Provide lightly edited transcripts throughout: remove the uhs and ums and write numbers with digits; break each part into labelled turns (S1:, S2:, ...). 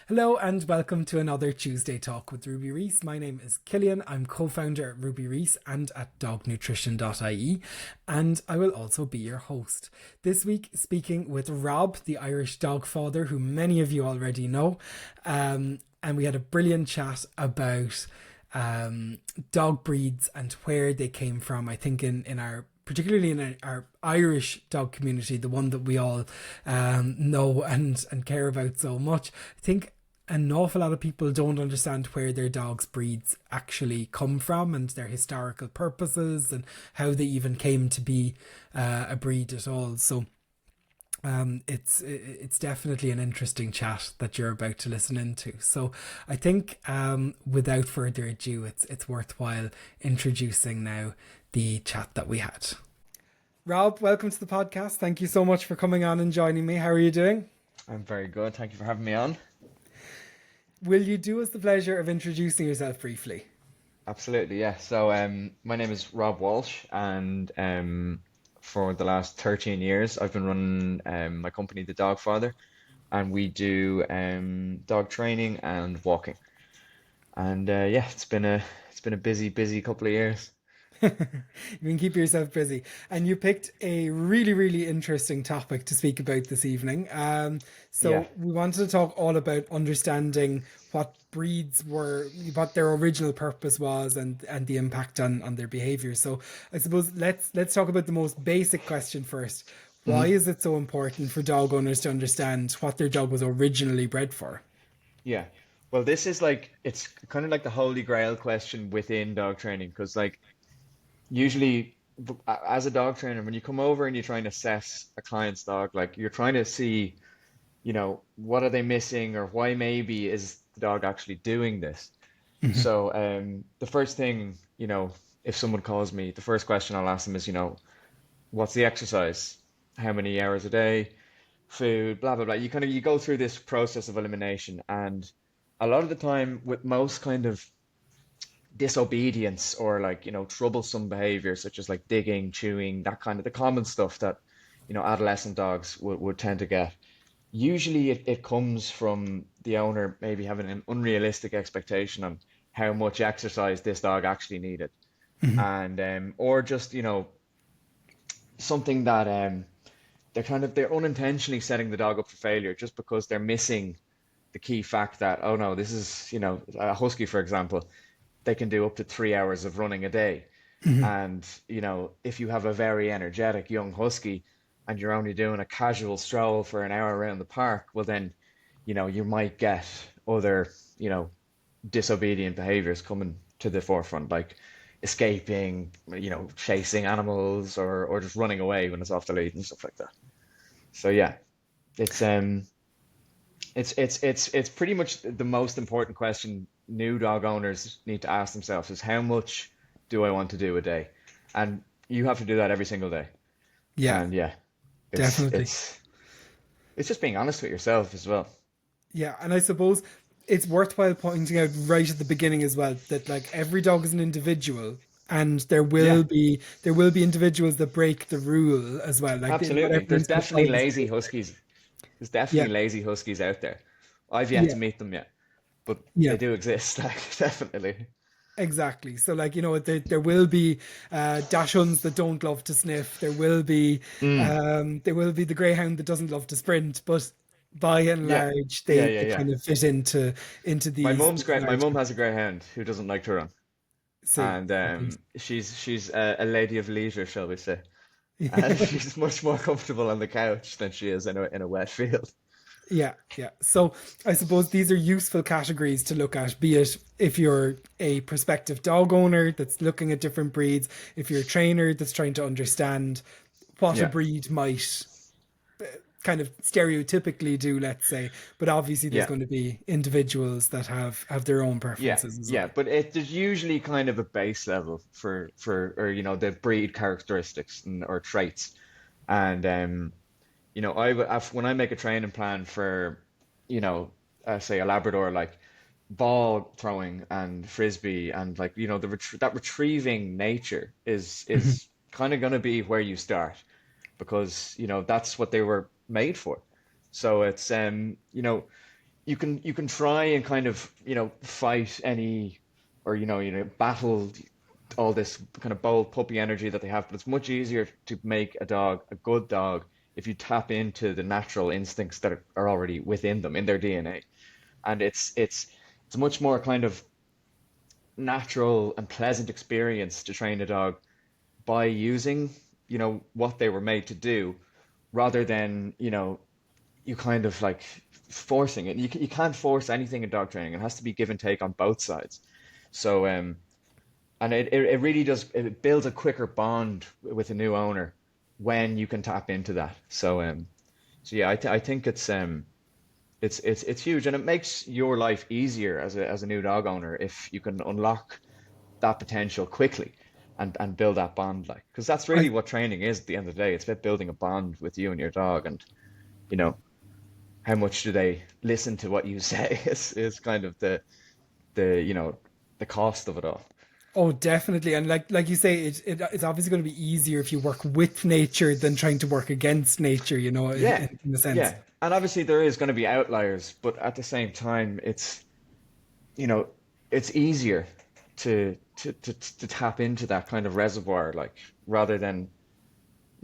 S1: Hello and welcome to another Tuesday Talk with Ruby Reese. My name is Killian. I'm co-founder at Ruby Reese and at dognutrition.ie, and I will also be your host. This week, speaking with Rob, the Irish dog father, who many of you already know. And we had a brilliant chat about dog breeds and where they came from. I think in our particularly in our Irish dog community, the one that we all know and care about so much. I think an awful lot of people don't understand where their dogs' breeds actually come from and their historical purposes and how they even came to be a breed at all. So it's definitely an interesting chat that you're about to listen into. So I think without further ado, it's worthwhile introducing now the chat that we had. Rob, welcome to the podcast. Thank you so much for coming on and joining me. How are you doing?
S2: I'm very good. Thank you for having me on.
S1: Will you do us the pleasure of introducing yourself briefly?
S2: Absolutely, yeah. So, my name is Rob Walsh, and for the last 13 years, I've been running my company, The Dog Father, and we do dog training and walking. And yeah, it's been a busy couple of years.
S1: You can keep yourself busy. And you picked a really, really interesting topic to speak about this evening.
S2: Yeah.
S1: So we wanted to talk all about understanding what breeds were, what their original purpose was, and the impact on their behavior. So I suppose let's talk about the most basic question first. Why
S2: hmm
S1: is it so important for dog owners to understand what their dog was originally bred for?
S2: Yeah. Well, this is like it's kind of like the holy grail question within dog training, because like usually as a dog trainer, when you come over and you try and assess a client's dog, like you're trying to see, what are they missing or why maybe is the dog actually doing this?
S1: Mhm.
S2: So the first thing, if someone calls me, the first question I'll ask them is, what's the exercise? How many hours a day? Food, blah blah blah. You go through this process of elimination, and a lot of the time with most kind of disobedience or like, troublesome behavior such as like digging, chewing, that kind of the common stuff that, adolescent dogs would tend to get. Usually it comes from the owner maybe having an unrealistic expectation on how much exercise this dog actually needed.
S1: Mhm.
S2: And or just, something that they're unintentionally setting the dog up for failure just because they're missing the key fact that, oh no, this is, a husky, for example, they can do up to 3 hours of running a day.
S1: Mhm.
S2: And, if you have a very energetic young husky and you're only doing a casual stroll for an hour around the park, well then, you might get other, disobedient behaviors coming to the forefront, like escaping, chasing animals or just running away when it's off the lead and stuff like that. So yeah, it's it's pretty much the most important question new dog owners need to ask themselves is how much do I want to do a day? And you have to do that every single day.
S1: Yeah,
S2: And yeah, it's
S1: definitely.
S2: it's it's just being honest with yourself as well.
S1: Yeah, and I suppose it's worthwhile pointing out right at the beginning as well that like every dog is an individual and
S2: Yeah,
S1: there will be individuals that break the rule as well. Like not
S2: absolutely. There's
S1: everyone's going to
S2: definitely
S1: follow the
S2: lazy
S1: same.
S2: huskies. There's
S1: Yeah,
S2: definitely lazy huskies out there. I've yet
S1: yeah,
S2: to meet them yet, but
S1: yeah.
S2: they do exist, like definitely.
S1: Exactly. So, like, there will be dachshunds that don't love to sniff.
S2: Mm.
S1: There will be the greyhound that doesn't love to sprint. But by and
S2: Yeah.
S1: large,
S2: Yeah,
S1: they
S2: yeah, yeah.
S1: kind of fit into
S2: My
S1: these
S2: mum's great. My
S1: large
S2: mum
S1: groups.
S2: has a greyhound who doesn't like to run.
S1: See,
S2: And
S1: okay.
S2: she's a lady of leisure, shall we say? And she's much more comfortable on the couch than she is in a wet field.
S1: Yeah, yeah. So I suppose these are useful categories to look at, be it if you're a prospective dog owner that's looking at different breeds, if you're a trainer that's trying to understand what a
S2: Yeah,
S1: breed might kind of stereotypically do, let's say. But obviously there's
S2: yeah,
S1: going to be individuals that have their own
S2: yeah,
S1: preferences as
S2: yeah.
S1: well.
S2: But there's usually kind of a base level for or the breed characteristics or traits. And when I make a training plan for say a Labrador, like ball throwing and frisbee and like that retrieving nature is kind of going to be where you start because that's what they were made for. So it's you can try and kind of, fight any, or battle all this kind of bold puppy energy that they have, but it's much easier to make a dog a good dog if you tap into the natural instincts that are already within them in their DNA. And it's a much more kind of natural and pleasant experience to train a dog by using, what they were made to do, rather than, you kind of like forcing it. You can't force anything in dog training. It has to be give and take on both sides. So and it really does, it builds a quicker bond with a new owner when you can tap into that. So yeah, I think it's huge, and it makes your life easier as a new dog owner if you can unlock that potential quickly and build that bond, like, because that's
S1: I
S2: really what training is at the end of the day. It's about building a bond with you and your dog, and you know how much do they listen to what you say is kind of the the cost of it all.
S1: Oh, definitely. And like you say, it's obviously going to be easier if you work with nature than trying to work against nature,
S2: Yeah,
S1: in a sense.
S2: yeah, and obviously there is going to be outliers, but at the same time, you know it's easier to tap into that kind of reservoir, like, rather than,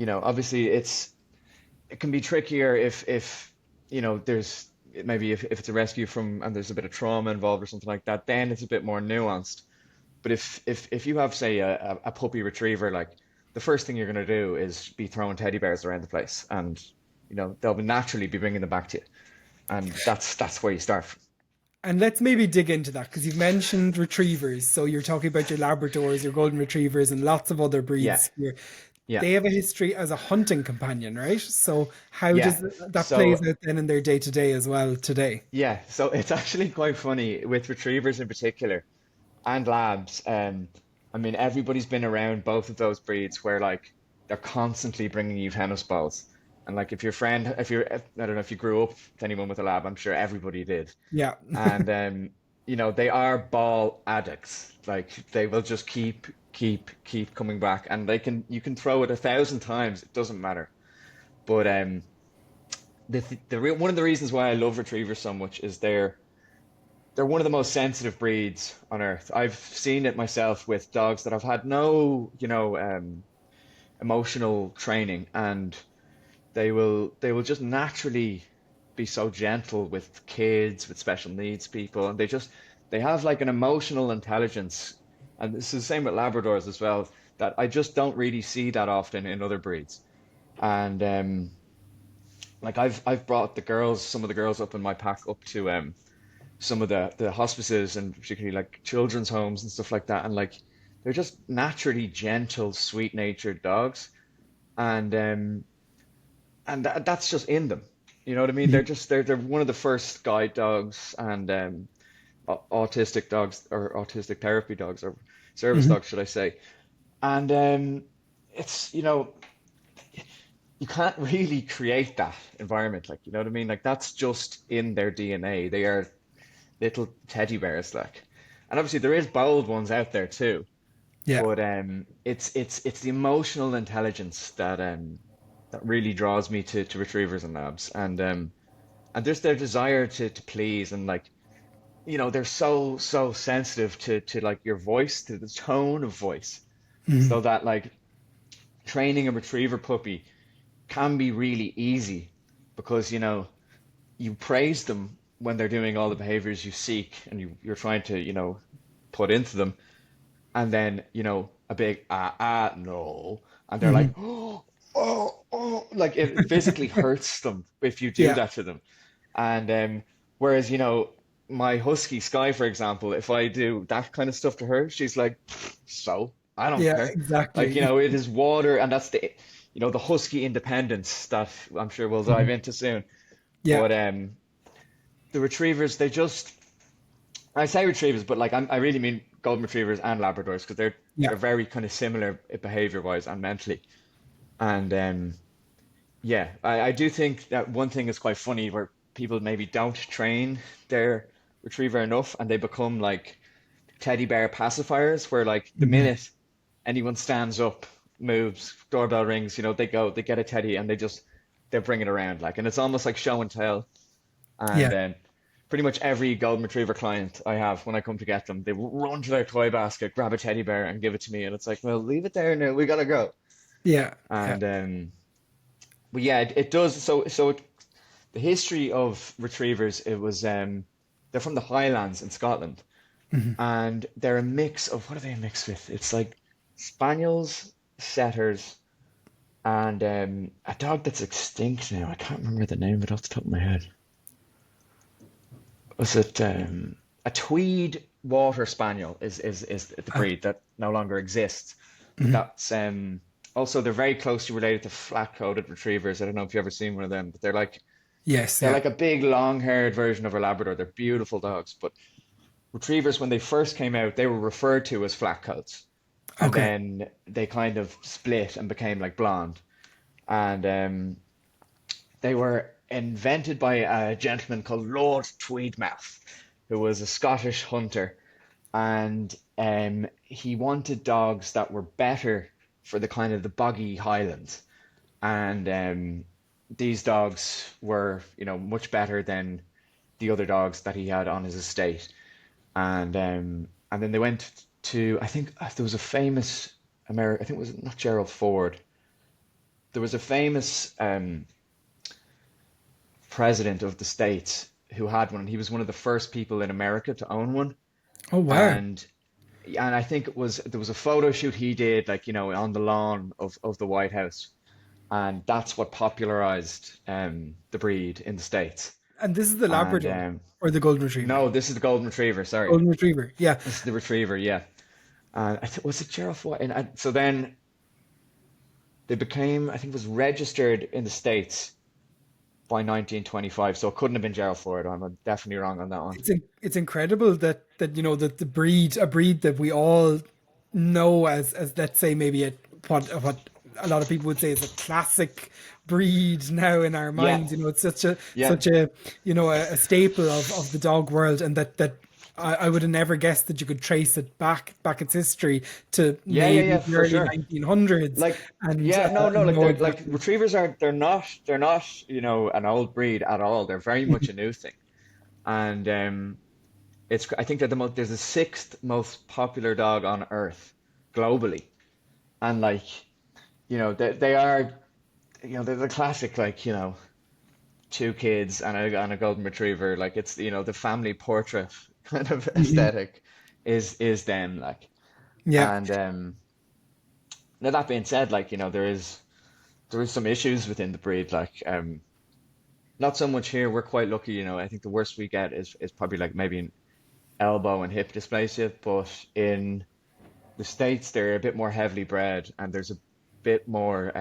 S2: obviously it can be trickier if there's maybe if it's a rescue from and there's a bit of trauma involved or something like that, then it's a bit more nuanced. But if you have, say, a puppy retriever, like, the first thing you're going to do is be throwing teddy bears around the place, and they'll naturally be bringing them back to you, and that's where you start from.
S1: And let's maybe dig into that because you've mentioned retrievers. So you're talking about your Labradors, your Golden Retrievers, and lots of other
S2: Yeah,
S1: breeds here.
S2: yeah,
S1: They have a history as a hunting companion, right? So how
S2: yeah.
S1: does that
S2: So
S1: plays out then in their day to day as well today?
S2: yeah, so it's actually quite funny with retrievers in particular and labs. I mean, everybody's been around both of those breeds where, like, they're constantly bringing you tennis balls. And, like, I don't know if you grew up with anyone with a lab, I'm sure everybody did.
S1: Yeah.
S2: And they are ball addicts. Like, they will just keep coming back, and you can throw it 1,000 times, it doesn't matter. But one of the reasons why I love retrievers so much is they're one of the most sensitive breeds on earth. I've seen it myself with dogs that have had no, emotional training, and they will just naturally be so gentle with kids, with special needs people, and they have like an emotional intelligence, and this is the same with Labradors as well, that I just don't really see that often in other breeds. And like, I've brought some of the girls up in my pack up to some of the hospices, and particularly like children's homes and stuff like that, and like, they're just naturally gentle, sweet-natured dogs, and that's just in them. You know what I mean? They're one of the first guide dogs, and autistic dogs, or autistic therapy dogs, or service
S1: Mhm.
S2: dogs, should I say? And it's you can't really create that environment, like, you know what I mean? Like, that's just in their DNA. They are little teddy bears, like, and obviously there is bold ones out there too,
S1: Yeah.
S2: but it's the emotional intelligence that really draws me to retrievers and labs, and just their desire to please, and, like, they're so sensitive to like your voice, to the tone of voice,
S1: Mhm.
S2: so that, like, training a retriever puppy can be really easy, because you praise them when they're doing all the behaviors you seek, and you're trying to put into them, and then a big no, and they're like,
S1: Mhm.
S2: oh, like, it physically hurts them if you do
S1: Yeah.
S2: that to them. And whereas, my husky Sky, for example, if I do that kind of stuff to her, she's like, so I don't
S1: Yeah,
S2: care. Like,
S1: exactly.
S2: it is water, and that's the husky independence that I'm sure we'll dive
S1: Mhm.
S2: into soon.
S1: Yeah.
S2: But the retrievers, I say retrievers, but, like, I really mean golden retrievers and Labradors, because they're
S1: Yeah.
S2: very kind of similar behavior wise and mentally. And yeah, I do think that one thing is quite funny, where people maybe don't train their retriever enough, and they become like teddy bear pacifiers, where, like, the
S1: Mhm.
S2: minute anyone stands up, moves, doorbell rings, they get a teddy, and they bring it around, like, and it's almost like show and tell. And
S1: Yeah.
S2: pretty much every golden retriever client I have when I come to get them, they run to their toy basket, grab a teddy bear, and give it to me, and it's like, well, leave it there now. We gotta go.
S1: Yeah, yeah.
S2: And but yeah, it does. The history of retrievers, it was they're from the Highlands in Scotland,
S1: Mhm.
S2: and they're a mix of what are they a mix with? It's like spaniels, setters, and a dog that's extinct now. I can't remember the name of it off the top of my head. Was it a Tweed Water Spaniel is the
S1: Uh,
S2: breed that no longer exists. But
S1: mhm.
S2: that's also they're very closely related to flat-coated retrievers. I don't know if you've ever seen one of them, but
S1: Yes,
S2: they're
S1: yeah.
S2: like a big long-haired version of a Labrador. They're beautiful dogs, but retrievers when they first came out, they were referred to as flat-coats, and
S1: Okay.
S2: then they kind of split and became like blonde. And they were invented by a gentleman called Lord Tweedmouth, who was a Scottish hunter, and he wanted dogs that were better for the kind of the boggy highlands, and these dogs were, much better than the other dogs that he had on his estate, and then they went to, I think there was a famous American, I think it was not Gerald Ford. There was a famous president of the States who had one, and he was one of the first people in America to own one.
S1: Oh, wow.
S2: And I think there was a photo shoot he did, like, on the lawn of the White House, and that's what popularized the breed in the States.
S1: And this is the
S2: And
S1: Labrador or the Golden Retriever?
S2: no, this is the Golden Retriever. Sorry,
S1: Golden Retriever. Yeah.
S2: this is the Retriever. Yeah, was it Gerald Ford? And so then they became, I think, it was registered in the States by 1925, so it couldn't have been Gerald Ford. I'm definitely wrong on that one.
S1: It's incredible that that the breed, a breed that we all know as let's say maybe what a lot of people would say is a classic breed now in our
S2: Yeah,
S1: minds. It's
S2: yeah,
S1: such a a staple of the dog world, and that I would have never guessed that you could trace it back its history to
S2: yeah,
S1: maybe the
S2: for
S1: early
S2: sure.
S1: 1900s,
S2: Like,
S1: and
S2: yeah, no, no,
S1: and
S2: like
S1: know
S2: they're like
S1: exactly.
S2: retrievers aren't they're not, an old breed at all. They're very much a new thing. And it's I think they're there's the sixth most popular dog on earth globally. And like, they are, they're the classic, like, two kids and a golden retriever. Like it's, the family portrait kind of
S1: Mhm.
S2: aesthetic is them, like.
S1: Yeah,
S2: And now that being said, like, there is some issues within the breed, like not so much here. We're quite lucky, I think the worst we get is probably like maybe an elbow and hip dysplasia, but in the States they're a bit more heavily bred, and there's a bit more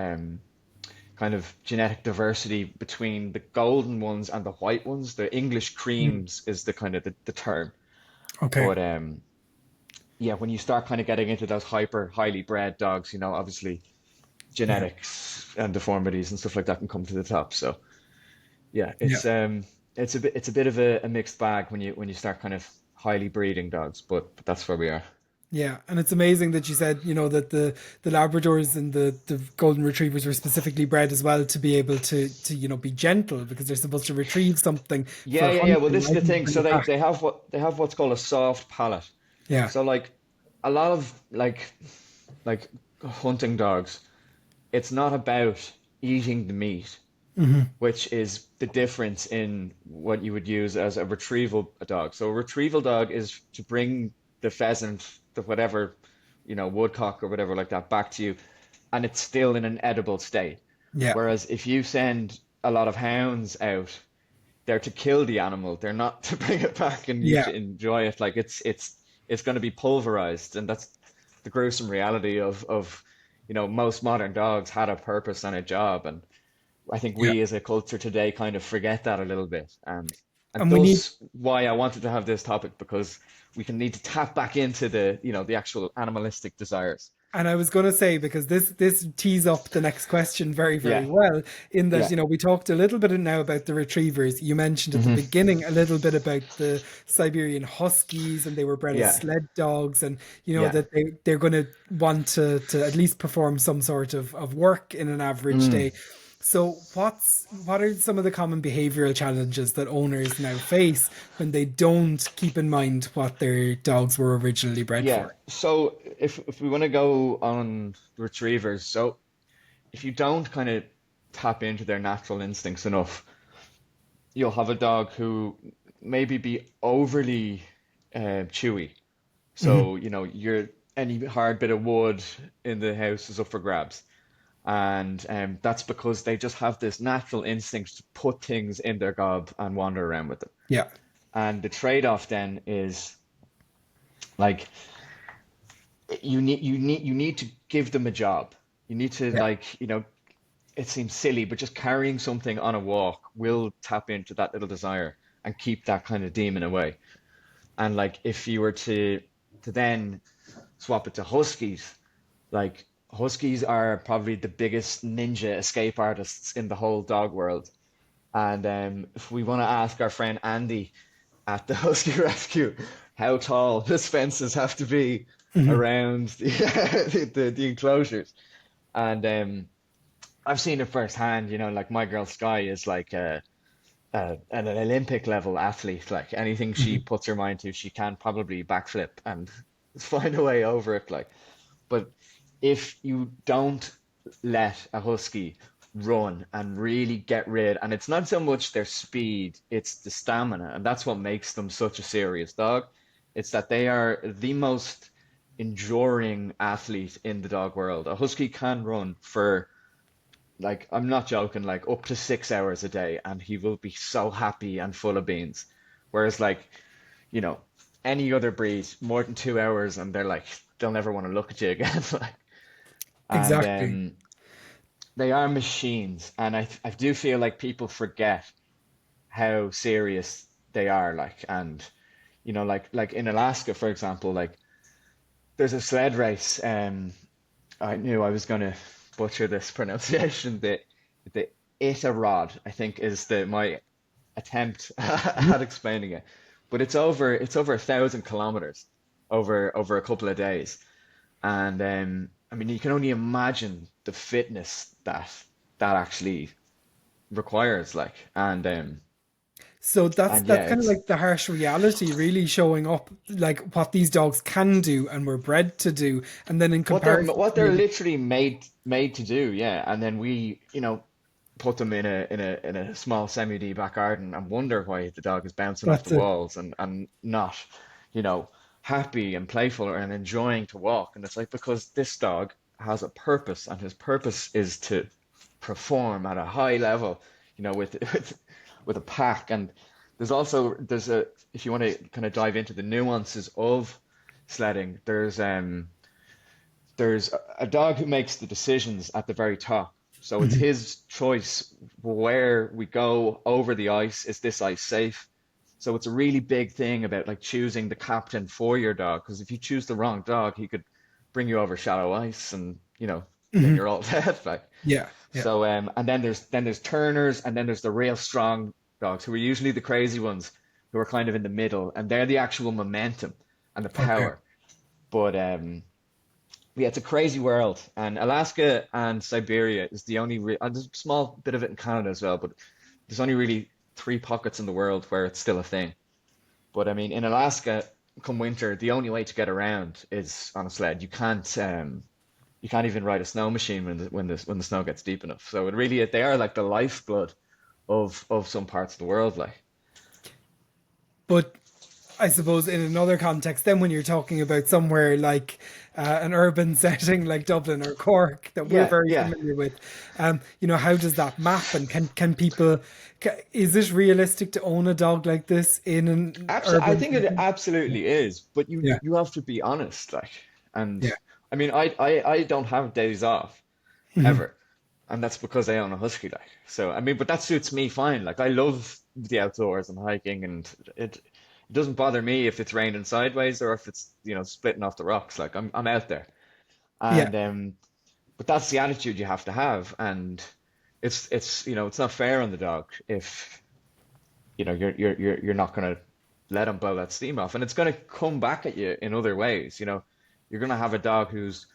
S2: kind of genetic diversity between the golden ones and the white ones. The English
S1: Mhm.
S2: creams is the kind of the term.
S1: Okay.
S2: But yeah, when you start kind of getting into those hyper highly bred dogs, obviously
S1: Yeah,
S2: genetics and deformities and stuff like that can come to the top. So yeah,
S1: yeah.
S2: it's a bit of a mixed bag when you start kind of highly breeding dogs, but that's where we are.
S1: Yeah, and it's amazing that you said, that the Labradors and the Golden Retrievers were specifically bred as well to be able to be gentle because they're supposed to retrieve something
S2: Yeah,
S1: for
S2: yeah, yeah. Well,
S1: hunting
S2: this is
S1: rather
S2: the
S1: than
S2: thing.
S1: bring
S2: So
S1: it back.
S2: they have what's called a soft palate.
S1: Yeah.
S2: So like a lot of like hunting dogs, it's not about eating the meat,
S1: Hmm.
S2: which is the difference in what you would use as a retrieval dog. So a retrieval dog is to bring the pheasant, the whatever, woodcock or whatever like that back to you, and it's still in an edible state.
S1: Yeah.
S2: Whereas if you send a lot of hounds out, they're to kill the animal. They're not to bring it back and you
S1: Yeah.
S2: to enjoy it. Like it's going to be pulverized, and that's the gruesome reality of most modern dogs had a purpose and a job, and I think
S1: Yeah.
S2: we as a culture today kind of forget that a little bit, and
S1: And we need
S2: thus why I wanted to have this topic, because we can need to tap back into the actual animalistic desires.
S1: And I was going to say, because this tees up the next question very, very
S2: Yeah,
S1: well, in that,
S2: yeah,
S1: we talked a little bit now about the retrievers. You mentioned at the
S2: hmm
S1: beginning a little bit about the Siberian Huskies, and they were bred as
S2: yeah,
S1: sled dogs, and
S2: yeah,
S1: that they're going to want to at least perform some sort of work in an average
S2: mm,
S1: day. So what are some of the common behavioral challenges that owners now face when they don't keep in mind what their dogs were originally bred
S2: Yeah.
S1: for?
S2: So if we want to go on retrievers, so if you don't kind of tap into their natural instincts enough, you'll have a dog who maybe be overly chewy.
S1: Hmm.
S2: So, you're any hard bit of wood in the house is up for grabs. And that's because they just have this natural instinct to put things in their gob and wander around with them.
S1: Yeah.
S2: And the trade-off then is like you need to give them a job. You need to
S1: Yeah.
S2: it seems silly, but just carrying something on a walk will tap into that little desire and keep that kind of demon away. And like if you were to then swap it to Huskies, like Huskies are probably the biggest ninja escape artists in the whole dog world. And if we want to ask our friend Andy at the Husky Rescue how tall his fences have to be
S1: Hmm.
S2: around the enclosures. And I've seen it firsthand, like my girl Sky is like an Olympic level athlete. Like anything she
S1: Hmm.
S2: puts her mind to, she can probably backflip and find a way over it. Like, but if you don't let a husky run and really get rid, and it's not so much their speed, it's the stamina, and that's what makes them such a serious dog. It's that they are the most enduring athlete in the dog world. A husky can run for, like, I'm not joking, like up to 6 hours a day, and he will be so happy and full of beans. Whereas, like, you know, any other breed, more than 2 hours, and they're like, they'll never want to look at you again. Like, and
S1: Exactly.
S2: they are machines, and I do feel like people forget how serious they are. Like, and like in Alaska, for example, like there's a sled race. I knew I was gonna butcher this pronunciation. The Itarod, I think, is the my attempt
S1: Mhm.
S2: at explaining it. But it's over 1,000 kilometers over a couple of days. And I mean, you can only imagine the fitness that actually requires, like,
S1: So
S2: and
S1: that's
S2: yeah,
S1: kind of
S2: it's
S1: like the harsh reality really showing up, like what these dogs can do and were bred to do, and then in
S2: what they're
S1: comparison
S2: what
S1: to
S2: they're
S1: maybe
S2: literally made to do, yeah. And then we, put them in a small semi-D back garden and wonder why the dog is bouncing off the
S1: that's it.
S2: walls and not, you know, happy and playful and enjoying to walk. And it's like because this dog has a purpose, and his purpose is to perform at a high level, with with a pack. And there's a if you want to kind of dive into the nuances of sledding, there's a dog who makes the decisions at the very top. So it's
S1: Mhm.
S2: his choice where we go over the ice. Is this ice safe? So it's a really big thing about like choosing the captain for your dog. Because if you choose the wrong dog, he could bring you over shallow ice, and then
S1: Mhm.
S2: you're all dead. Like,
S1: Yeah, yeah,
S2: so and then there's turners, and then there's the real strong dogs who are usually the crazy ones who are kind of in the middle, and they're the actual momentum and the
S1: okay.
S2: power. But yeah, it's a crazy world, and Alaska and Siberia is the only there's a small bit of it in Canada as well, but there's only really three pockets in the world where it's still a thing. But I mean, in Alaska, come winter, the only way to get around is on a sled. You can't even ride a snow machine when the snow gets deep enough. So it really they are like the lifeblood of some parts of the world. Like,
S1: But I suppose in another context, then when you're talking about somewhere like an urban setting like Dublin or Cork that we're
S2: yeah,
S1: very
S2: yeah.
S1: familiar with, how does that map? And can people, is it realistic to own a dog like this in an
S2: Absolutely, I
S1: urban
S2: think it
S1: setting?
S2: absolutely is, but you
S1: Yeah,
S2: you have to be honest, like, and
S1: yeah,
S2: I mean, I don't have days off
S1: mhm,
S2: ever, and that's because I own a husky, like. So I mean, but that suits me fine. Like, I love the outdoors and hiking, and it doesn't bother me if it's raining sideways or if it's splitting off the rocks. Like, I'm out there,
S1: yeah.
S2: and but that's the attitude you have to have, and it's not fair on the dog if you're not going to let him blow that steam off, and it's going to come back at you in other ways. You're going to have a dog who's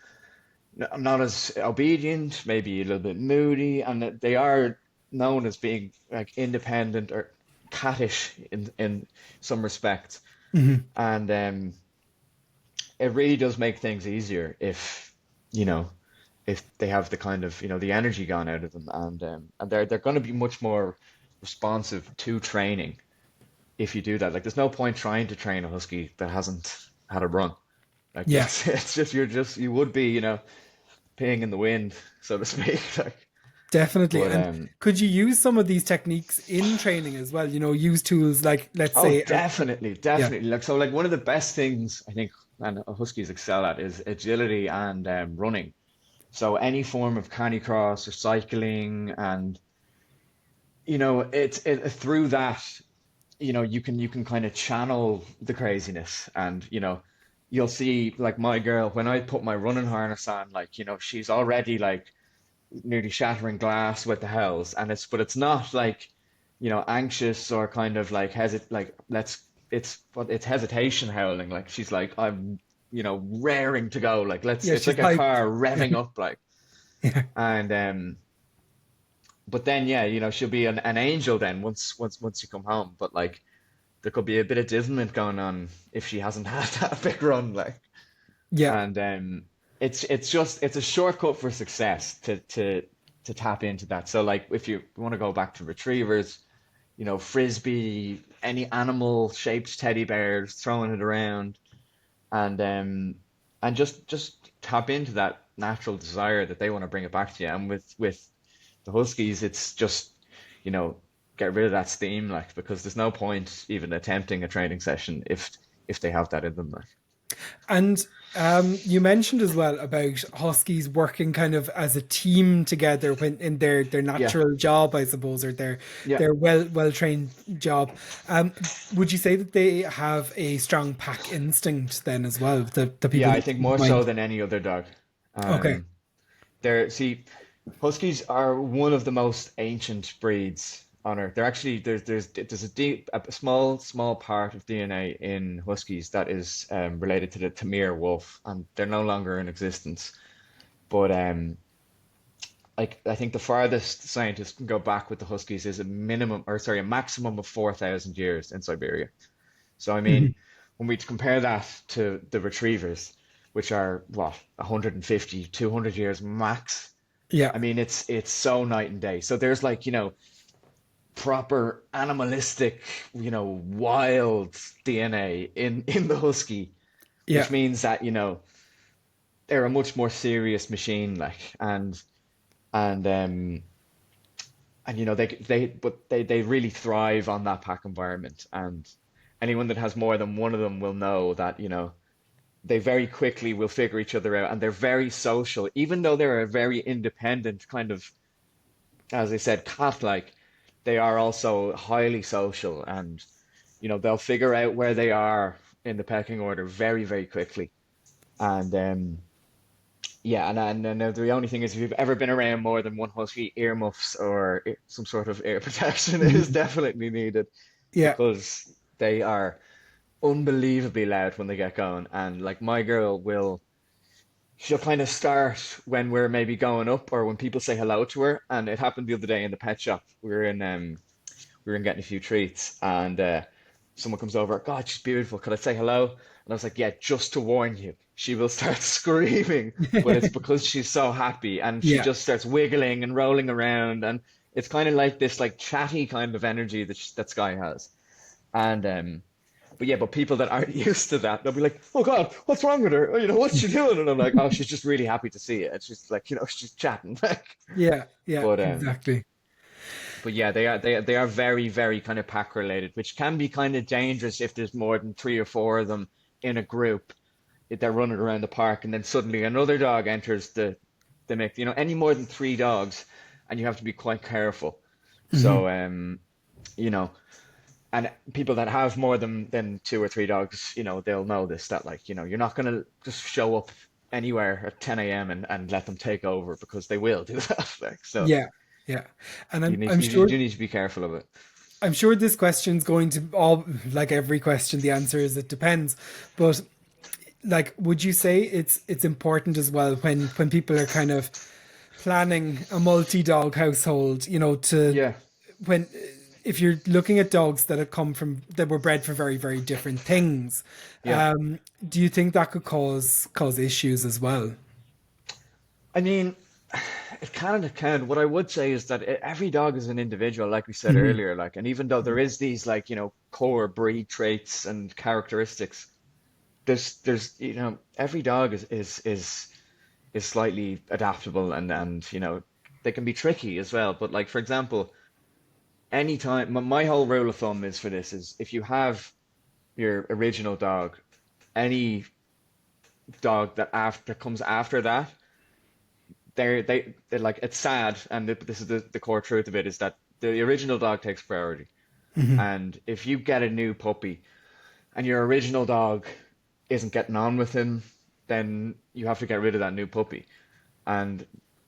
S2: not as obedient, maybe a little bit moody, and they are known as being like independent or cattish in some respects.
S1: Hmm.
S2: And it really does make things easier if, you know, if they have the kind of, the energy gone out of them, and they're going to be much more responsive to training if you do that. Like, there's no point trying to train a husky that hasn't had a run. Like,
S1: Yeah,
S2: it's just you would be, peeing in the wind, so to speak. Like,
S1: definitely.
S2: but
S1: And could you use some of these techniques in training as well? Use tools like, let's
S2: oh,
S1: say,
S2: definitely,
S1: yeah,
S2: definitely. Like, so, like, one of the best things I think, and huskies excel at, is agility and running. So any form of canicross or cycling, and through that, you can kind of channel the craziness, and you'll see, like, my girl, when I put my running harness on, like, she's already like nearly shattering glass with the howls, and it's not like, anxious or kind of like like, it's hesitation howling. Like, she's like, I'm, raring to go. Like,
S1: yeah,
S2: it's
S1: she's
S2: like a
S1: hyped.
S2: car revving up, like.
S1: Yeah,
S2: And but then, yeah, she'll be an angel then once you come home. But like, there could be a bit of dizziness going on if she hasn't had that big run, like.
S1: yeah,
S2: And it's a shortcut for success to tap into that. So, like, if you want to go back to retrievers, frisbee, any animal shaped teddy bears, throwing it around, and just tap into that natural desire that they want to bring it back to you. And with the Huskies, it's just, you know, get rid of that steam, like, because there's no point even attempting a training session if they have that in them, like.
S1: and you mentioned as well about huskies working kind of as a team together when in their
S2: Yeah,
S1: natural job, I suppose, or their
S2: yeah,
S1: their well trained job. Would you say that they have a strong pack instinct then as well? The people
S2: yeah. I
S1: that
S2: think
S1: come to
S2: more so
S1: mind.
S2: than any other dog.
S1: Okay.
S2: Um, see, Huskies are one of the most ancient breeds on Earth. They're actually there's a small part of DNA in Huskies that is related to the Tamir wolf, and they're no longer in existence. But like, I think the farthest scientists can go back with the Huskies is a maximum of 4,000 years in Siberia. So, I mean,
S1: Mhm.
S2: when we compare that to the retrievers, which are what, 150, 200 years max,
S1: Yeah.
S2: I mean, it's so night and day. So there's, like, proper animalistic, wild DNA in the husky,
S1: Yeah.
S2: which means that, they're a much more serious machine, like. And they really thrive on that pack environment. And anyone that has more than one of them will know that, they very quickly will figure each other out, and they're very social, even though they're a very independent kind of, as I said, cat-like. They are also highly social, and they'll figure out where they are in the pecking order very, very quickly. And yeah, and the only thing is, if you've ever been around more than one husky, earmuffs or some sort of ear protection is
S1: Mhm.
S2: definitely needed,
S1: Yeah.
S2: because they are unbelievably loud when they get going. And like, my girl will, she'll kind of start when we're maybe going up, or when people say hello to her. And it happened the other day in the pet shop. We were in getting a few treats, and someone comes over. God, she's beautiful. Could I say hello? And I was like, yeah, just to warn you, she will start screaming, but it's because she's so happy, and she
S1: Yeah.
S2: just starts wiggling and rolling around, and it's kind of like this, like, chatty kind of energy that Sky has. And but yeah, but people that aren't used to that, they'll be like, "Oh God, what's wrong with her? Oh, what's she doing?" And I'm like, "Oh, she's just really happy to see it. And she's like, she's chatting." Like,
S1: Yeah. Yeah.
S2: but
S1: Exactly.
S2: yeah, they are very, very kind of pack related, which can be kind of dangerous if there's more than three or four of them in a group. If they're running around the park, and then suddenly another dog enters the mix. Any more than three dogs, and you have to be quite careful.
S1: Hmm.
S2: So you know, and people that have more than two or three dogs, they'll know this, that, like, you're not gonna just show up anywhere at 10 a.m. and let them take over, because they will do that. Like, so
S1: Yeah. Yeah. And
S2: you
S1: I'm
S2: need
S1: I'm
S2: you
S1: sure
S2: do need to be careful of it.
S1: I'm sure this question's going to all like every question, the answer is it depends. But like, would you say it's important as well when people are kind of planning a multi-dog household, to
S2: Yeah,
S1: when if you're looking at dogs that have come from that were bred for very, very different things,
S2: yeah.
S1: do you think that could cause issues as well?
S2: I mean, it kind of can. What I would say is that every dog is an individual, like we said
S1: Hmm.
S2: earlier. Like, and even though there is these like, core breed traits and characteristics, there's every dog is slightly adaptable and they can be tricky as well. But like for example, anytime my whole rule of thumb is for this is if you have your original dog, any dog that comes after that, they're like it's sad, and this is the core truth of it is that the original dog takes priority.
S1: Hmm.
S2: And if you get a new puppy and your original dog isn't getting on with him, then you have to get rid of that new puppy. And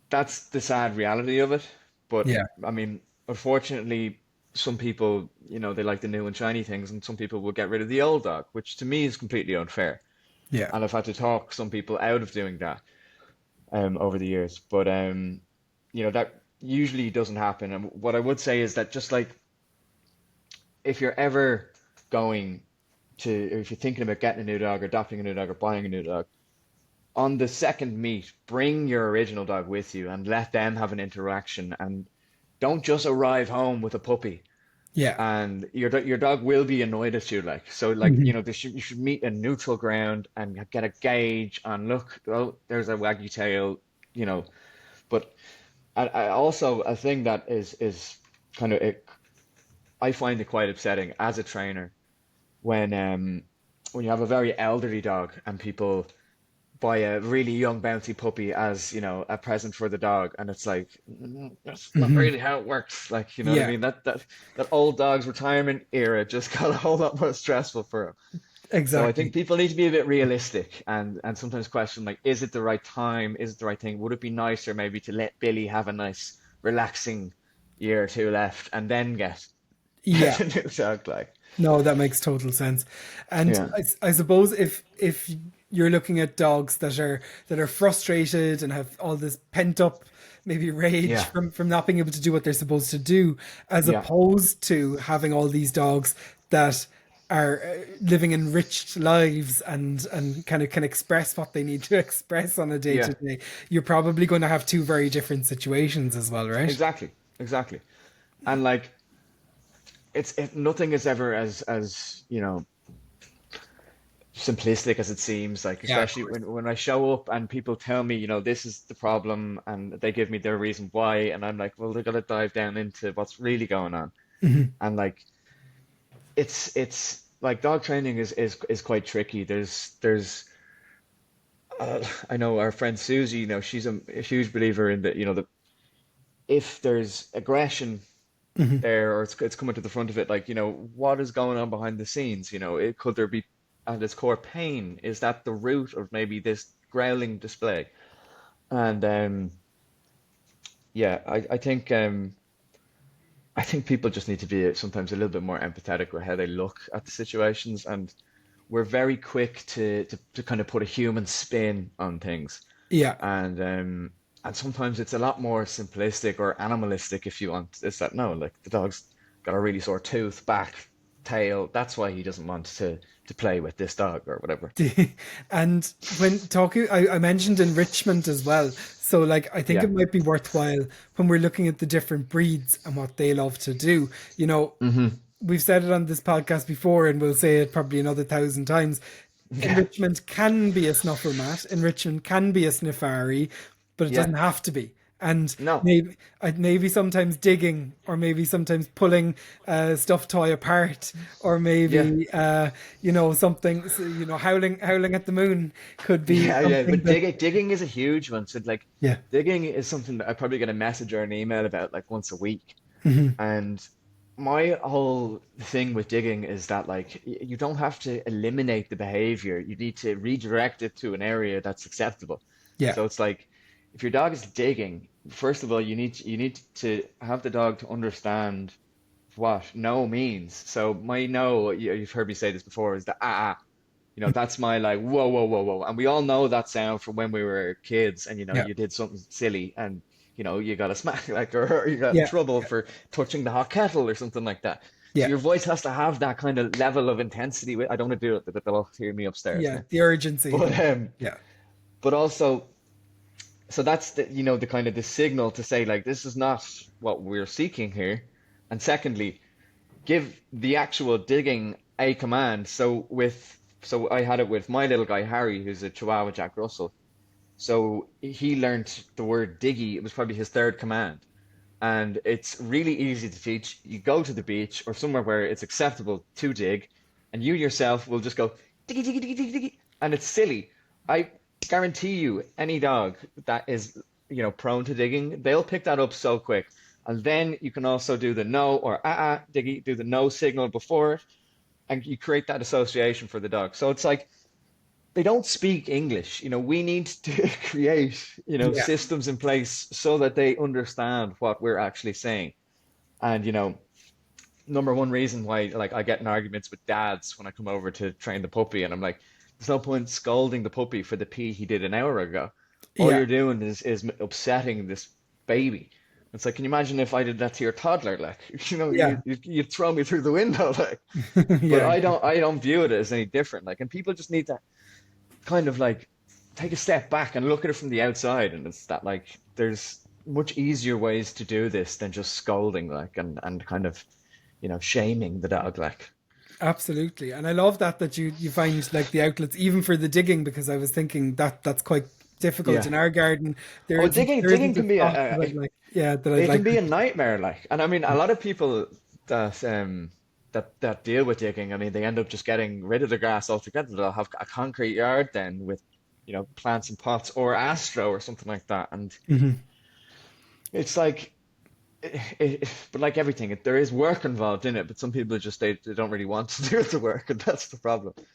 S2: that's the sad reality of it. But
S1: Yeah,
S2: I mean, unfortunately, some people, they like the new and shiny things, and some people will get rid of the old dog, which to me is completely unfair.
S1: yeah,
S2: And I've had to talk some people out of doing that over the years. But that usually doesn't happen. And what I would say is that just like if you're ever going if you're thinking about getting a new dog or adopting a new dog or buying a new dog, on the second meet, bring your original dog with you and let them have an interaction. And don't just arrive home with a puppy.
S1: yeah.
S2: And your dog will be annoyed at you, like so, like
S1: Hmm.
S2: you should meet a neutral ground and get a gauge on. Look, oh, there's a waggy tail, you know. But I also a thing that is kind of I find it quite upsetting as a trainer when you have a very elderly dog and people buy a really young bouncy puppy as a present for the dog, and it's like that's not
S1: Hmm.
S2: really how it works. Like you know what I
S1: Yeah,
S2: mean? That old dog's retirement era just got a whole lot more stressful for him. So I think
S1: exactly.
S2: people need to be a bit realistic and sometimes question like, is it the right time? Is it the right thing? Would it be nicer maybe to let Billy have a nice relaxing year or two left and then get
S1: Yeah.
S2: get a new dog? Like,
S1: No, that makes total sense. And
S2: yeah,
S1: I suppose if you're looking at dogs that are frustrated and have all this pent up maybe rage
S2: yeah,
S1: from not being able to do what they're supposed to do, as
S2: yeah,
S1: opposed to having all these dogs that are living enriched lives and kind of can express what they need to express on a day
S2: yeah.
S1: to day, you're probably going to have two very different situations as well, right?
S2: Exactly, exactly. And like nothing is ever as simplistic as it seems, like
S1: Yeah, of
S2: especially
S1: course.
S2: when I show up and people tell me, this is the problem and they give me their reason why, and I'm like, well, they gotta dive down into what's really going on.
S1: Hmm.
S2: And like it's like dog training is quite tricky. I know our friend Susie, she's a huge believer in that, that if there's aggression
S1: Hmm.
S2: there or it's coming to the front of it, like what is going on behind the scenes, could there be at its core pain? Is that the root of maybe this growling display? And yeah, I think people just need to be sometimes a little bit more empathetic with how they look at the situations, and we're very quick to kind of put a human spin on things.
S1: Yeah.
S2: And sometimes it's a lot more simplistic or animalistic if you want. It's that no, like the dog's got a really sore tooth, back, tail. That's why he doesn't want to play with this dog or whatever.
S1: And when talking, I mentioned enrichment as well. So, like, I think
S2: Yeah.
S1: it might be worthwhile when we're looking at the different breeds and what they love to do.
S2: Hmm.
S1: We've said it on this podcast before, and we'll say it probably another thousand times.
S2: Yeah.
S1: Enrichment can be a snuffer mat. Enrichment can be a sniffari, but it
S2: Yeah.
S1: doesn't have to be. And
S2: No.
S1: maybe sometimes digging, or maybe sometimes pulling a stuffed toy apart, or
S2: Yeah.
S1: maybe something, howling at the moon could be
S2: Yeah, yeah.
S1: something
S2: But
S1: that,
S2: digging is a huge one. So like
S1: yeah.
S2: digging is something that I probably get a message or an email about like once a week.
S1: Hmm.
S2: And my whole thing with digging is that like you don't have to eliminate the behavior. You need to redirect it to an area that's acceptable.
S1: Yeah.
S2: So it's like if your dog is digging, first of all, you need to have the dog to understand what no means. So my no, you've heard me say this before, is the ah. Ah. That's my like, whoa, whoa, whoa, whoa. And we all know that sound from when we were kids and,
S1: Yeah.
S2: you did something silly and, you got a smack, like, or you got in
S1: Yeah.
S2: trouble for touching the hot kettle or something like that. So
S1: Yeah.
S2: your voice has to have that kind of level of intensity. I don't want to do it, but they'll hear me upstairs
S1: Yeah.
S2: now.
S1: The urgency.
S2: But,
S1: Yeah.
S2: but also, so that's the kind of the signal to say like, this is not what we're seeking here. And secondly, give the actual digging a command. So I had it with my little guy Harry, who's a Chihuahua Jack Russell. So he learned the word diggy. It was probably his third command, and it's really easy to teach. You go to the beach or somewhere where it's acceptable to dig, and you yourself will just go diggy diggy diggy diggy diggy, and it's silly. I guarantee you, any dog that is prone to digging, they'll pick that up so quick. And then you can also do the no or diggy, do the no signal before it, and you create that association for the dog. So it's like they don't speak English. We need to create,
S1: Yeah.
S2: systems in place so that they understand what we're actually saying. And, number one reason why like I get in arguments with dads when I come over to train the puppy, and I'm like, there's no point scolding the puppy for the pee he did an hour ago. All
S1: Yeah.
S2: you're doing is upsetting this baby. It's like, can you imagine if I did that to your toddler? Like,
S1: Yeah.
S2: you'd throw me through the window, like. But
S1: Yeah.
S2: I don't view it as any different. Like, and people just need to kind of like take a step back and look at it from the outside, and it's that like there's much easier ways to do this than just scolding, like, and kind of shaming the dog, like.
S1: Absolutely. And I love that you find like the outlets even for the digging, because I was thinking that that's quite difficult
S2: Yeah.
S1: in our garden. There
S2: Oh,
S1: isn't
S2: digging
S1: there
S2: digging
S1: isn't a
S2: can be
S1: spot that I'd like, yeah, that I'd
S2: it can
S1: like.
S2: be a nightmare, like. And I mean, a lot of people that deal with digging, I mean, they end up just getting rid of the grass altogether. They'll have a concrete yard then with plants and pots or astro or something like that, and
S1: Mhm.
S2: it's like but like everything, there is work involved in it, but some people just they don't really want to do the work, and that's the problem. And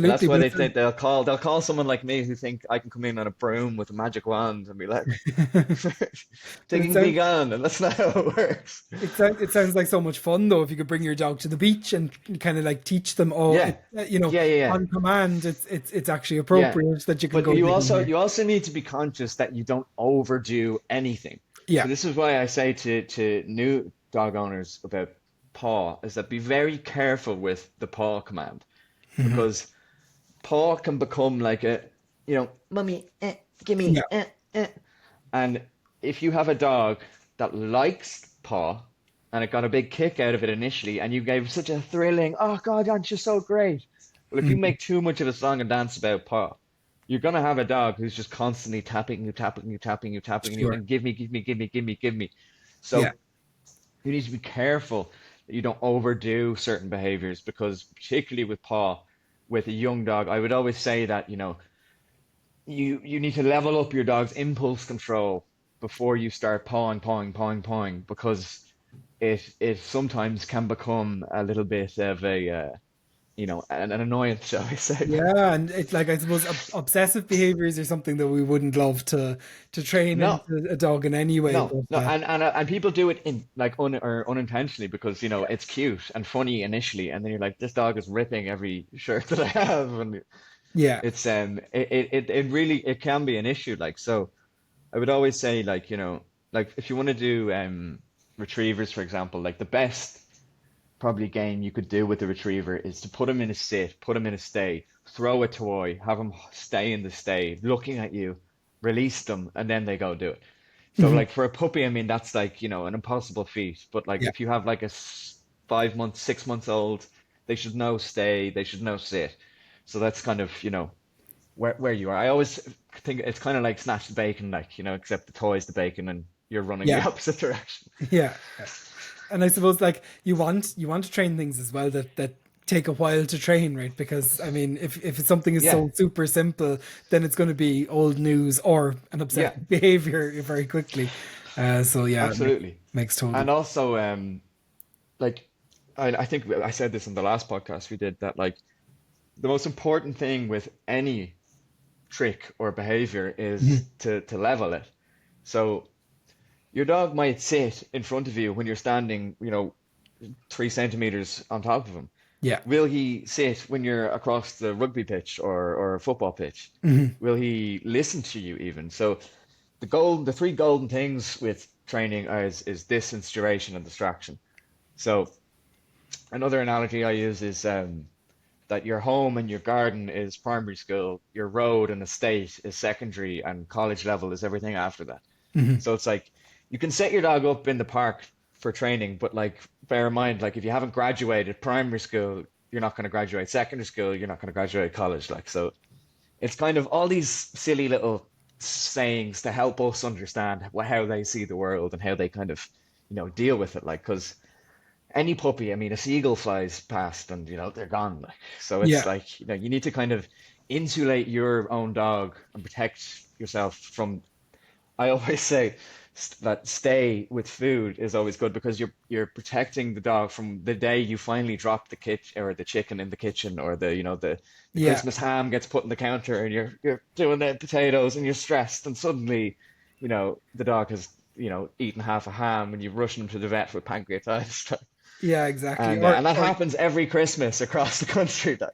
S2: that's
S1: Absolutely,
S2: why
S1: but
S2: they think they'll call someone like me who think I can come in on a broom with a magic wand and be like,
S1: but it
S2: digging be
S1: sounds
S2: gone, and that's not how it works.
S1: it sounds like so much fun though if you could bring your dog to the beach and kind of like teach them, oh,
S2: Yeah, yeah, yeah, yeah.
S1: on command, it's actually
S2: Yeah.
S1: appropriate that you can
S2: But
S1: go
S2: you
S1: digging
S2: also
S1: here.
S2: you also need to be conscious that you don't overdo anything. So
S1: Yeah.
S2: this is why I say to new dog owners about paw is that be very careful with the paw command,
S1: Mhm.
S2: because paw can become like a, mummy, gimme,
S1: Yeah.
S2: and if you have a dog that likes paw and it got a big kick out of it initially, and you gave such a thrilling, oh God, aren't you so great? Well, if you
S1: Mhm.
S2: make too much of a song and dance about paw, you're gonna have a dog who's just constantly tapping you, tapping you, tapping you, tapping you,
S1: Sure.
S2: and give me, give me, give me, give me, give me.
S1: Yeah.
S2: So you need to be careful that you don't overdo certain behaviors, because particularly with paw, with a young dog, I would always say that, you need to level up your dog's impulse control before you start pawing, pawing, pawing, pawing, because it sometimes can become a little bit of a an annoyance, shall I say.
S1: Yeah, and it's like I suppose obsessive behaviors are something that we wouldn't love to train
S2: No,
S1: into a dog in any way.
S2: no,
S1: But
S2: no, and people do it in like or unintentionally, because
S1: yeah,
S2: it's cute and funny initially, and then you're like, this dog is ripping every shirt that I have, and
S1: yeah,
S2: it really it can be an issue. Like, so I would always say, like, like if you want to do retrievers, for example, like the best probably game you could do with the retriever is to put him in a sit, put him in a stay, throw a toy, have him stay in the stay, looking at you, release them, and then they go do it. So
S1: mhm,
S2: like for a puppy, I mean, that's like, an impossible feat. But like
S1: yeah,
S2: if you have like a 5 months, 6 months old, they should know stay, they should know sit. So that's kind of, where you are. I always think it's kind of like snatch the bacon, like, except the toy's the bacon and you're running the
S1: yeah,
S2: opposite direction.
S1: yeah, yeah. And I suppose like you want to train things as well that take a while to train, right? Because I mean, if something is
S2: Yeah,
S1: so super simple, then it's going to be old news or an
S2: yeah,
S1: obsessive behavior very quickly. So yeah, it
S2: absolutely.
S1: makes total.
S2: And also, like, I think I said this in the last podcast we did, that like the most important thing with any trick or behavior is
S1: Mhm.
S2: to level it. So your dog might sit in front of you when you're standing, 3 centimeters on top of him.
S1: Yeah.
S2: Will he sit when you're across the rugby pitch or a football pitch? Will he listen to you even? So the three golden things with training is distance, duration, and distraction. So another analogy I use is that your home and your garden is primary school, your road and estate is secondary, and college level is everything after that. So it's like you can set your dog up in the park for training, but like bear in mind, like if you haven't graduated primary school, you're not going to graduate secondary school, you're not going to graduate college. Like so, it's kind of all these silly little sayings to help us understand how they see the world and how they kind of, deal with it. Like because any puppy, I mean, a seagull flies past and they're gone. Like so, it's
S1: Yeah.
S2: like you need to kind of insulate your own dog and protect yourself from. I always say that stay with food is always good because you're protecting the dog from the day you finally drop the kitchen or the chicken in the kitchen or the
S1: Yeah.
S2: Christmas ham gets put on the counter and you're doing the potatoes and you're stressed and suddenly the dog has eaten half a ham and you've rushed him to the vet with pancreatitis.
S1: Yeah, exactly.
S2: And that happens every Christmas across the country. Like.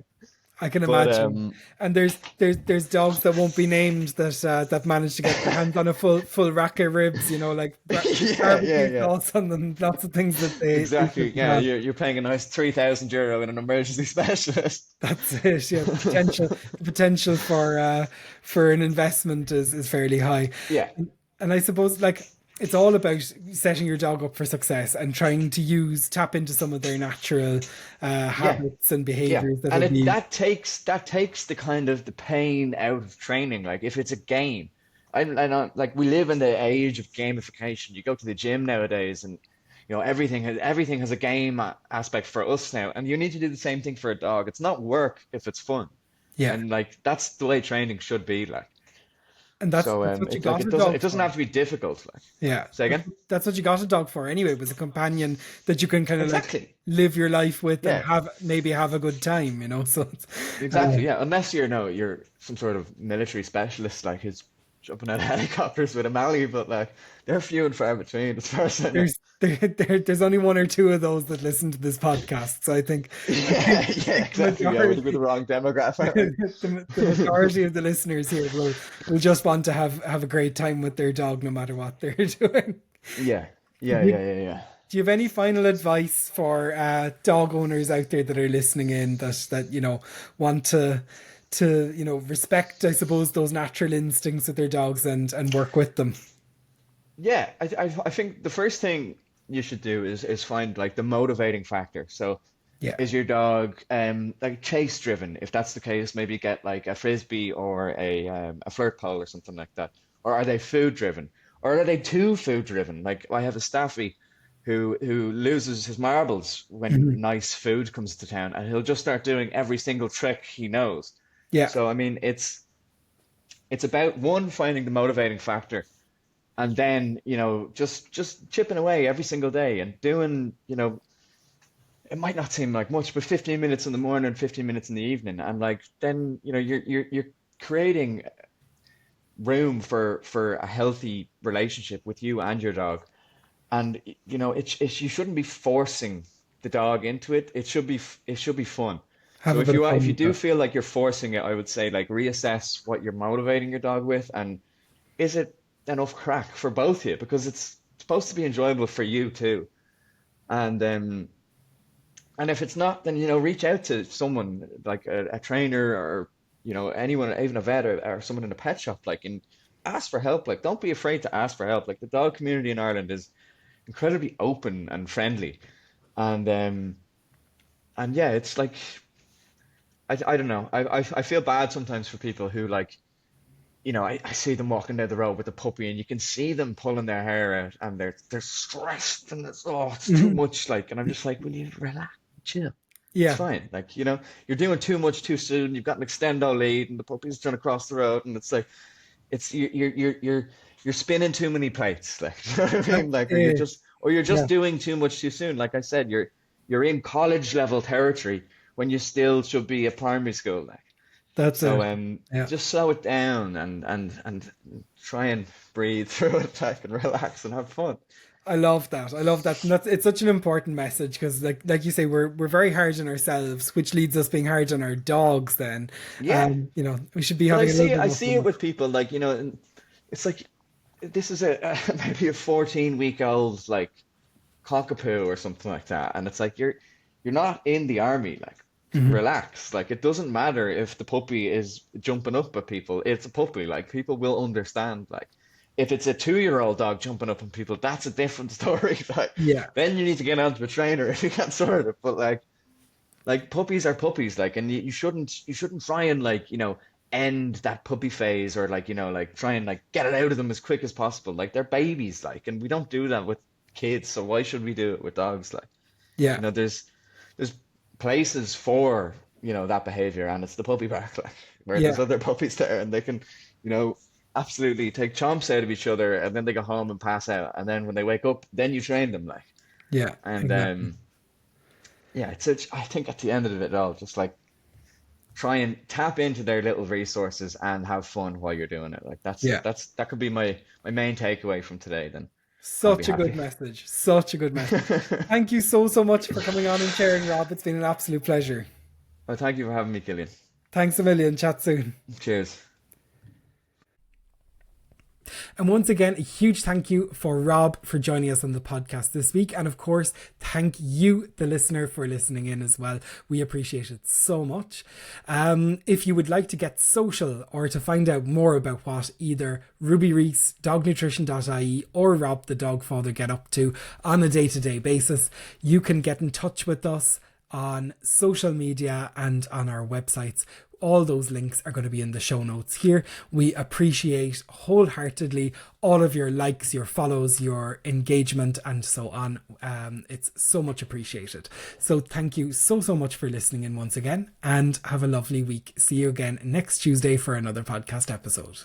S1: I can
S2: But
S1: imagine. And there's dogs that won't be named that manage to get their hands on a full rack of ribs, like
S2: yeah, yeah,
S1: barbecue
S2: yeah.
S1: sauce on them, lots of things that they
S2: Exactly.
S1: shouldn't
S2: Yeah,
S1: have.
S2: you're paying a nice €3,000 in an emergency specialist.
S1: That's it. Yeah, the potential for an investment is fairly high.
S2: Yeah,
S1: And I suppose like it's all about setting your dog up for success and trying to tap into some of their natural
S2: yeah,
S1: habits and
S2: yeah.
S1: behaviors
S2: And
S1: that'll
S2: it
S1: be.
S2: that takes the kind of the pain out of training. Like if it's a game, I know like we live in the age of gamification. You go to the gym nowadays, and everything has a game aspect for us now, and you need to do the same thing for a dog. It's not work if it's fun,
S1: Yeah.
S2: and like that's the way training should be. Like
S1: And that's
S2: so,
S1: what you
S2: it's like
S1: got
S2: it
S1: a
S2: doesn't
S1: dog
S2: it doesn't
S1: for.
S2: have to be difficult. Like
S1: Yeah,
S2: say
S1: that's,
S2: again.
S1: that's what you got a dog for anyway, was a companion that you can kind of like
S2: Exactly.
S1: live your life with and
S2: Yeah.
S1: maybe have a good time. So it's, uh,
S2: Exactly, yeah. Unless you're some sort of military specialist, like who's jumping out of helicopters with a Mali, but like they're few and far between, as far as I know.
S1: there's only one or two of those that listen to this podcast. So I
S2: Yeah,
S1: think, I
S2: yeah,
S1: think the
S2: exactly. Yeah, we're the
S1: majority
S2: wrong demographic.
S1: the majority of the listeners here will just want to have a great time with their dog no matter what they're doing.
S2: Yeah,
S1: Do
S2: yeah,
S1: you,
S2: yeah, yeah, yeah.
S1: do you have any final advice for dog owners out there that are listening in that want to respect, I suppose, those natural instincts of their dogs and work with them?
S2: Yeah, I think the first thing you should do is find like the motivating factor. So
S1: Yeah.
S2: is your dog like chase driven? If that's the case, maybe get like a frisbee or a flirt pole or something like that. Or are they food driven? Or are they too food driven? Like I have a staffy who loses his marbles when
S1: Mhm.
S2: nice food comes to town, and he'll just start doing every single trick he knows.
S1: Yeah.
S2: So I mean, it's about one finding the motivating factor, and then just chipping away every single day and doing it might not seem like much, but 15 minutes in the morning, 15 minutes in the evening, and like then you're creating room for a healthy relationship with you and your dog. And you shouldn't be forcing the dog into it. It should be fun.
S1: Have
S2: So
S1: a
S2: if
S1: bit of
S2: if
S1: fun
S2: you
S1: with
S2: do
S1: that.
S2: feel like you're forcing it, I would say like reassess what you're motivating your dog with, and is it enough crack for both of you? Because it's supposed to be enjoyable for you too. And if it's not, then reach out to someone like a trainer or anyone, even a vet or someone in a pet shop, like and ask for help. Like don't be afraid to ask for help. Like the dog community in Ireland is incredibly open and friendly, and yeah, it's like I don't know. I feel bad sometimes for people who like I see them walking down the road with a puppy and you can see them pulling their hair out and they're stressed and it's too
S1: Mhm.
S2: much like, and I'm just like, will you relax, chill? It's
S1: Yeah.
S2: fine. Like, you're doing too much too soon. You've got an extendo lead and the puppy's trying to cross the road and it's like it's you're spinning too many plates. Like, you know what I
S1: That's
S2: mean? Like,
S1: it.
S2: or you're
S1: Yeah.
S2: just doing too much too soon. Like I said, you're in college level territory when you still should be at primary school. Like.
S1: That's
S2: So
S1: it. Yeah.
S2: just slow it down and try and breathe through it like and relax and have fun.
S1: I love that. I love that. And it's such an important message because, like you say, we're very hard on ourselves, which leads us being hard on our dogs. Then,
S2: Yeah.
S1: we should be
S2: But
S1: having a little bit
S2: I
S1: more
S2: see
S1: fun
S2: it
S1: with.
S2: with people like, and it's like this is a maybe a 14-week-old like cockapoo or something like that. And it's like you're not in the army, like
S1: Mhm.
S2: relax. Like it doesn't matter if the puppy is jumping up at people. It's a puppy. Like people will understand. Like if it's a 2-year-old dog jumping up on people, that's a different story. Like
S1: Yeah,
S2: then you need to get onto a trainer if you can't sort it. But like puppies are puppies, like, and you shouldn't try and like, end that puppy phase or like, like try and like get it out of them as quick as possible. Like they're babies, like, and we don't do that with kids, so why should we do it with dogs? Like,
S1: yeah,
S2: there's places for, that behavior, and it's the puppy park, like, where there's
S1: yeah,
S2: other puppies there, and they can, you know, absolutely take chomps out of each other, and then they go home and pass out, and then when they wake up, then you train them, like,
S1: yeah,
S2: and
S1: exactly.
S2: yeah, I think at the end of it all, just like try and tap into their little resources and have fun while you're doing it. Like
S1: Yeah.
S2: that could be my main takeaway from today. Then I'll be
S1: Such a good
S2: happy.
S1: message. Such a good message. Thank you so, so much for coming on and sharing, Rob. It's been an absolute pleasure.
S2: Well, thank you for having me, Killian.
S1: Thanks a million. Chat soon.
S2: Cheers.
S1: And once again, a huge thank you for Rob for joining us on the podcast this week. And of course, thank you, the listener, for listening in as well. We appreciate it so much. If you would like to get social or to find out more about what either Ruby Reese, dognutrition.ie, or Rob the dog father get up to on a day-to-day basis, you can get in touch with us on social media and on our websites. All those links are going to be in the show notes here. We appreciate wholeheartedly all of your likes, your follows, your engagement, and so on. It's so much appreciated. So thank you so, so much for listening in once again, and have a lovely week. See you again next Tuesday for another podcast episode.